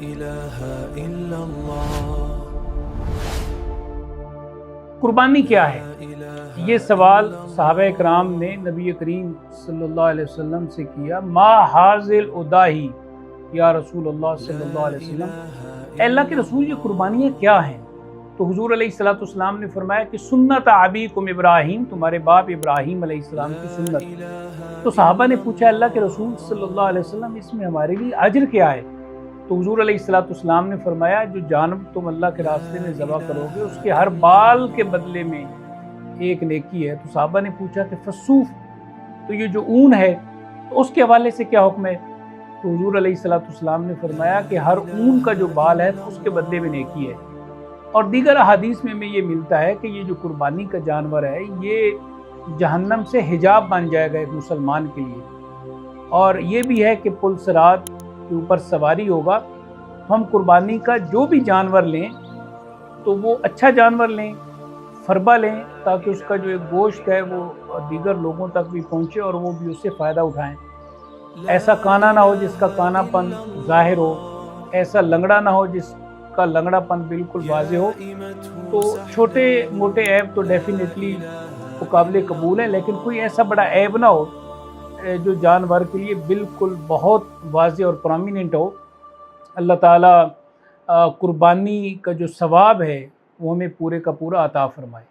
إله إلا الله قربانی کیا ہے؟ یہ سوال صحابہ کرام نے نبی کریم صلی اللہ علیہ وسلم سے کیا، ما حاضل اداہی یا رسول اللہ صلی اللہ علیہ وسلم، اے اللہ کے رسول یہ قربانیاں کیا ہیں؟ تو حضور علیہ السلام نے فرمایا کہ سنت ابیکم ابراہیم، تمہارے باپ ابراہیم علیہ السلام کی سنت۔ تو صحابہ نے پوچھا اللہ کے رسول صلی اللہ علیہ وسلم اس میں ہمارے لیے اجر کیا ہے؟ تو حضور علیہ السلام نے فرمایا جو جانور تم اللہ کے راستے میں ذبح کرو گے اس کے ہر بال کے بدلے میں ایک نیکی ہے۔ تو صحابہ نے پوچھا کہ فصوف، تو یہ جو اون ہے تو اس کے حوالے سے کیا حکم ہے؟ تو حضور علیہ السلام نے فرمایا کہ ہر اون کا جو بال ہے تو اس کے بدلے میں نیکی ہے۔ اور دیگر احادیث میں یہ ملتا ہے کہ یہ جو قربانی کا جانور ہے یہ جہنم سے حجاب بن جائے گا ایک مسلمان کے لیے۔ اور یہ بھی ہے کہ پل صراط کے اوپر سواری ہوگا، ہم قربانی کا جو بھی جانور لیں تو وہ اچھا جانور لیں، فربا لیں، تاکہ اس کا جو ایک گوشت ہے وہ دیگر لوگوں تک بھی پہنچے اور وہ بھی اس سے فائدہ اٹھائیں۔ ایسا کانا نہ ہو جس کا کانا پن ظاہر ہو، ایسا لنگڑا نہ ہو جس کا لنگڑا پن بالکل واضح ہو۔ تو چھوٹے موٹے عیب تو ڈیفینیٹلی قابل قبول ہے، لیکن کوئی ایسا بڑا عیب نہ ہو جو جانور کے لیے بالکل بہت واضح اور پرومیننٹ ہو۔ اللہ تعالیٰ قربانی کا جو ثواب ہے وہ ہمیں پورے کا پورا عطا فرمائے۔